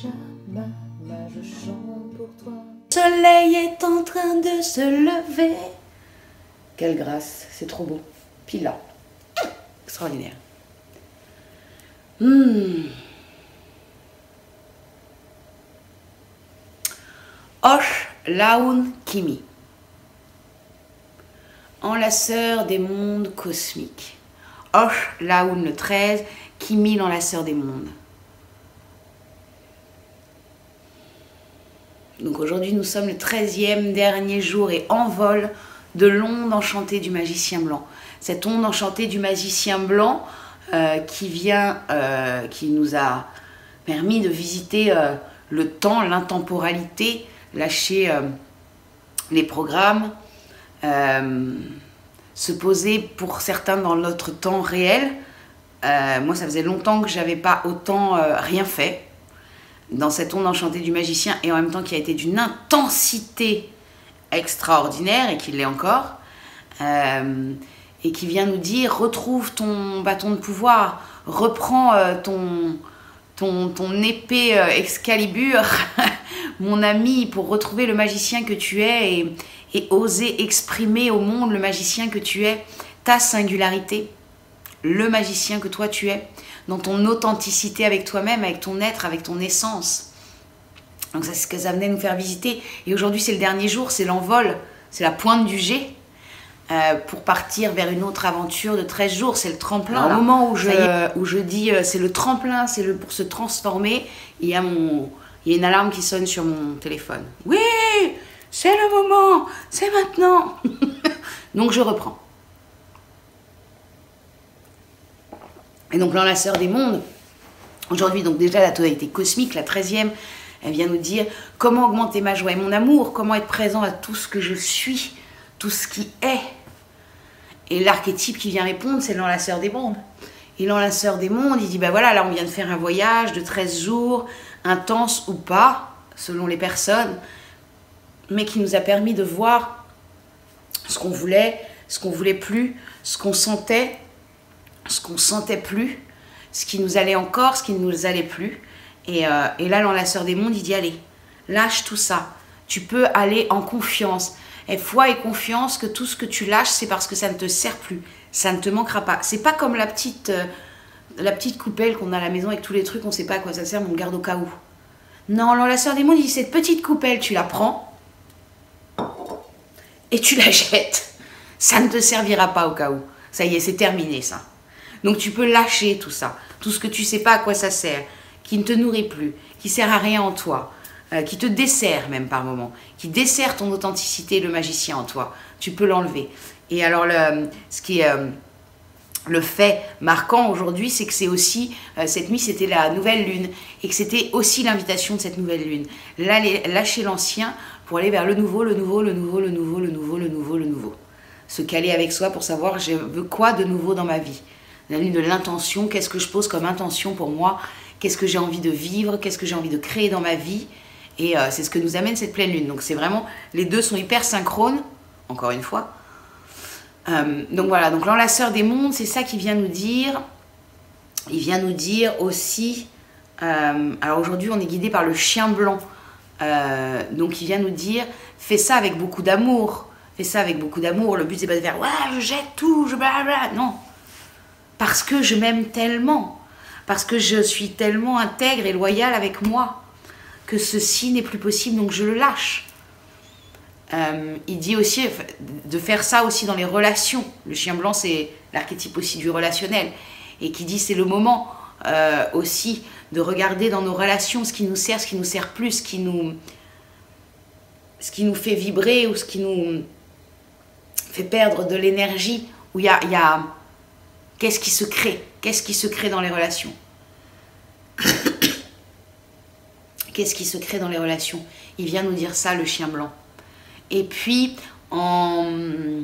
Shababa, je chante pour toi. Le soleil est en train de se lever. Quelle grâce, c'est trop beau. Pile là. Extraordinaire. Osh Laun Kimi. Enlaceur des mondes cosmiques. Osh Laun le 13, Kimi l'enlaceur des mondes. Donc aujourd'hui nous sommes le 13e dernier jour et envol de l'onde enchantée du magicien blanc. Cette onde enchantée du magicien blanc qui nous a permis de visiter le temps, l'intemporalité, lâcher les programmes, se poser pour certains dans notre temps réel. Moi ça faisait longtemps que j'avais pas autant rien fait dans cette onde enchantée du magicien et en même temps qui a été d'une intensité extraordinaire et qui l'est encore. Et qui vient nous dire retrouve ton bâton de pouvoir, reprends ton épée Excalibur, mon ami, pour retrouver le magicien que tu es et oser exprimer au monde le magicien que tu es, ta singularité, le magicien que toi tu es, dans ton authenticité avec toi-même, avec ton être, avec ton essence. Donc c'est ce que ça venait nous faire visiter. Et aujourd'hui c'est le dernier jour, c'est l'envol, c'est la pointe du G. Pour partir vers une autre aventure de 13 jours, c'est le tremplin. Au moment où je dis c'est le tremplin, c'est pour se transformer, il y a une alarme qui sonne sur mon téléphone. Oui, c'est le moment, c'est maintenant. Donc je reprends. Et donc l'enlaceur des mondes, aujourd'hui donc déjà la tonalité cosmique, la 13e, elle vient nous dire comment augmenter ma joie et mon amour, comment être présent à tout ce que je suis, tout ce qui est. Et l'archétype qui vient répondre, c'est l'enlaceur des mondes. Et l'enlaceur des mondes, il dit, ben voilà, là on vient de faire un voyage de 13 jours, intense ou pas, selon les personnes, mais qui nous a permis de voir ce qu'on voulait plus, ce qu'on sentait plus, ce qui nous allait encore, ce qui ne nous allait plus. Et là, l'enlaceur des mondes, il dit, allez, lâche tout ça. Tu peux aller en confiance. Et foi et confiance que tout ce que tu lâches, c'est parce que ça ne te sert plus. Ça ne te manquera pas. C'est pas comme la petite coupelle qu'on a à la maison avec tous les trucs, on ne sait pas à quoi ça sert, mais on garde au cas où. Non, l'enlaceur des mondes, il dit, cette petite coupelle, tu la prends et tu la jettes. Ça ne te servira pas au cas où. Ça y est, c'est terminé ça. Donc tu peux lâcher tout ça. Tout ce que tu ne sais pas à quoi ça sert, qui ne te nourrit plus, qui ne sert à rien en toi. Qui te dessert même par moment, qui dessert ton authenticité, le magicien en toi, tu peux l'enlever. Et alors ce qui est le fait marquant aujourd'hui, c'est que c'est aussi, cette nuit c'était la nouvelle lune, et que c'était aussi l'invitation de cette nouvelle lune. Lâcher l'ancien pour aller vers le nouveau, le nouveau, le nouveau, le nouveau, le nouveau, le nouveau, le nouveau. Se caler avec soi pour savoir je veux quoi de nouveau dans ma vie. La lune de l'intention, qu'est-ce que je pose comme intention pour moi, qu'est-ce que j'ai envie de vivre, qu'est-ce que j'ai envie de créer dans ma vie. Et c'est ce que nous amène cette pleine lune. Donc c'est vraiment, les deux sont hyper synchrones, encore une fois. Donc voilà, donc l'enlaceur des mondes, c'est ça qu'il vient nous dire. Il vient nous dire aussi, alors aujourd'hui on est guidé par le chien blanc. Donc il vient nous dire, fais ça avec beaucoup d'amour. Fais ça avec beaucoup d'amour. Le but c'est pas de faire, ouais, je jette tout, je blablabla. Non. Parce que je m'aime tellement. Parce que je suis tellement intègre et loyale avec moi. Que ceci n'est plus possible, donc je le lâche. Il dit aussi de faire ça aussi dans les relations. Le chien blanc, c'est l'archétype aussi du relationnel. Et qui dit c'est le moment aussi de regarder dans nos relations ce qui nous sert plus, ce qui nous fait vibrer ou ce qui nous fait perdre de l'énergie. Où il y a qu'est-ce qui se crée dans les relations. Qu'est-ce qui se crée dans les relations? Il vient nous dire ça, le chien blanc. Et puis, en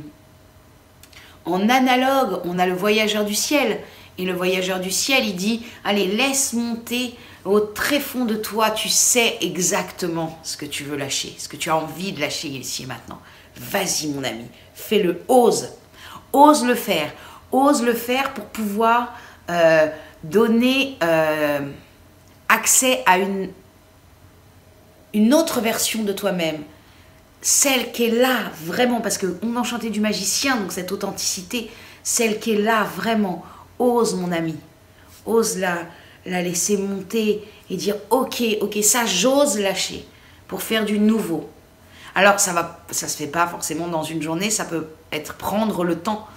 analogue, on a le voyageur du ciel. Et le voyageur du ciel, il dit, allez, laisse monter au très fond de toi. Tu sais exactement ce que tu veux lâcher, ce que tu as envie de lâcher ici et maintenant. Vas-y, mon ami, fais-le, ose. Ose le faire. Ose le faire pour pouvoir donner accès à une une autre version de toi-même, celle qui est là vraiment, parce qu'on enchanté du magicien, donc cette authenticité, celle qui est là vraiment, ose mon ami, ose la laisser monter et dire ok, ça j'ose lâcher pour faire du nouveau. Alors ça se fait pas forcément dans une journée, ça peut être prendre le temps.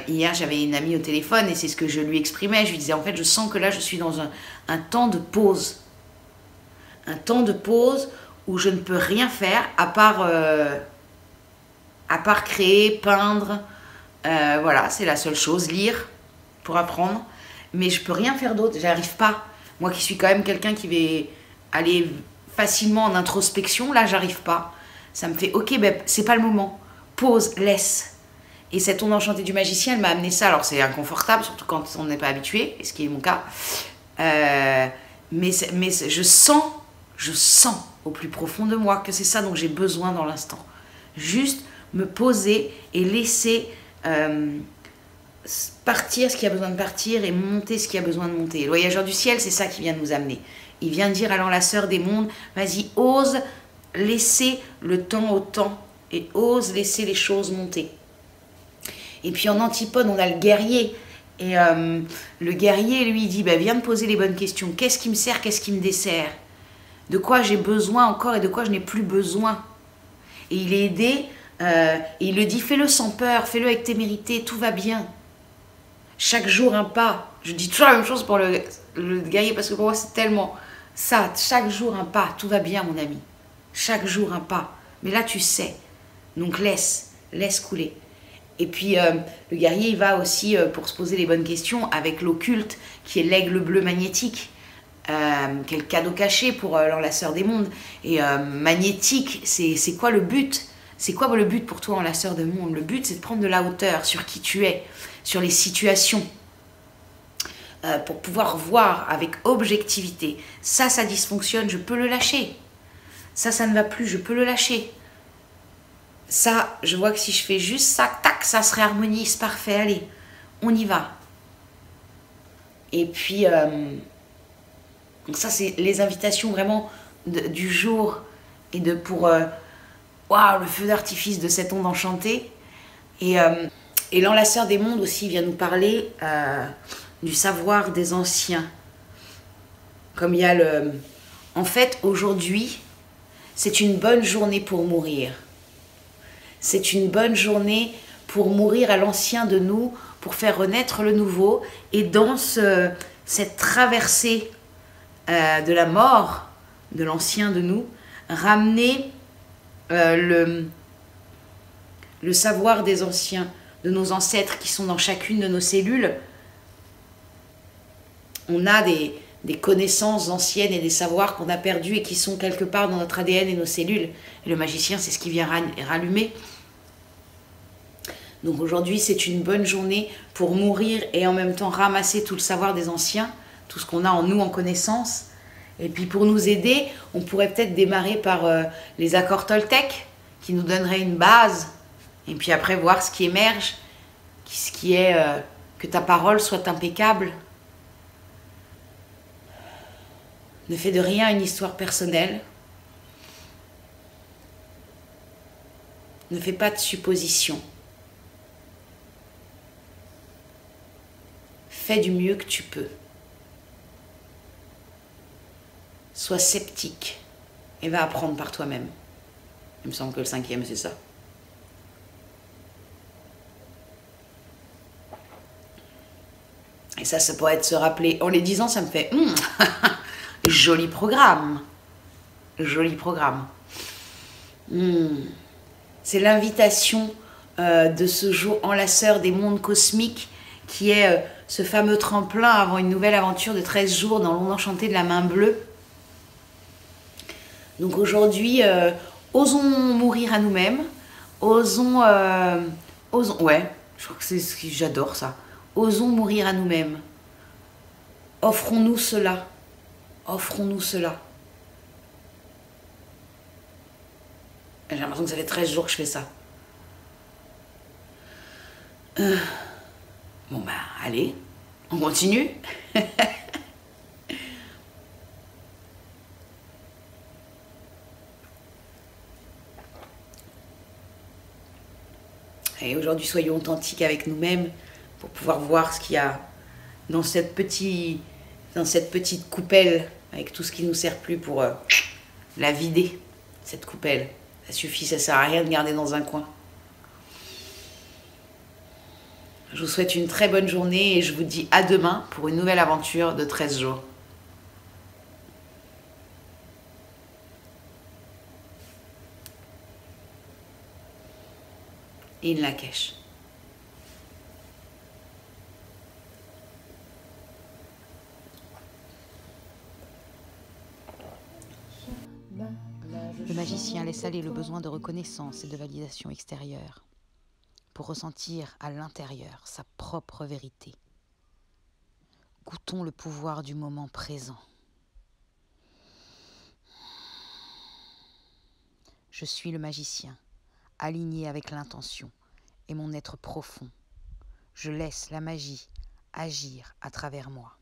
Hier j'avais une amie au téléphone et c'est ce que je lui exprimais, je lui disais en fait je sens que là je suis dans un temps de pause. Un temps de pause où je ne peux rien faire à part créer, peindre, voilà, c'est la seule chose, lire pour apprendre, mais je peux rien faire d'autre, j'arrive pas. Moi qui suis quand même quelqu'un qui va aller facilement en introspection, là j'arrive pas. Ça me fait ok, ben c'est pas le moment, pause, laisse. Et cette onde enchantée du magicien, elle m'a amené ça. Alors c'est inconfortable, surtout quand on n'est pas habitué, ce qui est mon cas. Mais je sens au plus profond de moi que c'est ça dont j'ai besoin dans l'instant. Juste me poser et laisser partir ce qui a besoin de partir et monter ce qui a besoin de monter. Le voyageur du ciel, c'est ça qui vient de nous amener. Il vient dire à l'enlaceur des mondes, vas-y, ose laisser le temps au temps et ose laisser les choses monter. Et puis en antipode, on a le guerrier. Et le guerrier, lui, il dit, bah, viens me poser les bonnes questions. Qu'est-ce qui me sert, qu'est-ce qui me dessert? De quoi j'ai besoin encore et de quoi je n'ai plus besoin? Et il est aidé, et il le dit, fais-le sans peur, fais-le avec témérité, tout va bien. Chaque jour un pas. Je dis toujours la même chose pour le guerrier, parce que pour moi, c'est tellement ça. Chaque jour un pas, tout va bien, mon ami. Chaque jour un pas. Mais là, tu sais. Donc laisse couler. Et puis, le guerrier, il va aussi, pour se poser les bonnes questions, avec l'occulte, qui est l'aigle bleu magnétique, qui est le cadeau caché pour l'enlaceur des mondes. Et magnétique, c'est quoi le but? C'est quoi le but pour toi, enlaceur des mondes? Le but, c'est de prendre de la hauteur sur qui tu es, sur les situations, pour pouvoir voir avec objectivité. Ça dysfonctionne, je peux le lâcher. Ça ne va plus, je peux le lâcher. Ça, je vois que si je fais juste ça, tac, ça se réharmonise, parfait, allez, on y va. Et puis, donc ça, c'est les invitations vraiment du jour et pour waouh, le feu d'artifice de cette onde enchantée. Et l'enlaceur des mondes aussi vient nous parler du savoir des anciens. Comme il y a en fait, aujourd'hui, c'est une bonne journée pour mourir. C'est une bonne journée pour mourir à l'ancien de nous, pour faire renaître le nouveau. Et dans cette traversée de la mort de l'ancien de nous, ramener le savoir des anciens, de nos ancêtres qui sont dans chacune de nos cellules. On a des connaissances anciennes et des savoirs qu'on a perdus et qui sont quelque part dans notre ADN et nos cellules. Et le magicien, c'est ce qui vient rallumer. Donc aujourd'hui, c'est une bonne journée pour mourir et en même temps ramasser tout le savoir des anciens, tout ce qu'on a en nous en connaissance. Et puis pour nous aider, on pourrait peut-être démarrer par les accords Toltec, qui nous donneraient une base. Et puis après, voir ce qui émerge, ce qui est que ta parole soit impeccable. Ne fais de rien une histoire personnelle. Ne fais pas de suppositions. Fais du mieux que tu peux. Sois sceptique et va apprendre par toi-même. Il me semble que le 5e, c'est ça. Et ça pourrait être se rappeler. En les disant, ça me fait joli programme. Joli programme. C'est l'invitation de ce jour enlaceur des mondes cosmiques qui est ce fameux tremplin avant une nouvelle aventure de 13 jours dans l'onde enchantée de la main bleue. Donc aujourd'hui, osons mourir à nous-mêmes. Osons, ouais, je crois que c'est ce que j'adore ça. Osons mourir à nous-mêmes. Offrons-nous cela. Offrons-nous cela. J'ai l'impression que ça fait 13 jours que je fais ça. Bon bah, allez, on continue. Et aujourd'hui, soyons authentiques avec nous-mêmes pour pouvoir voir ce qu'il y a dans cette petite coupelle, avec tout ce qui ne nous sert plus pour la vider, cette coupelle. Ça suffit, ça sert à rien de garder dans un coin. Je vous souhaite une très bonne journée et je vous dis à demain pour une nouvelle aventure de 13 jours. In Lak'ech. Le magicien laisse aller le besoin de reconnaissance et de validation extérieure pour ressentir à l'intérieur sa propre vérité. Goûtons le pouvoir du moment présent. Je suis le magicien, aligné avec l'intention et mon être profond. Je laisse la magie agir à travers moi.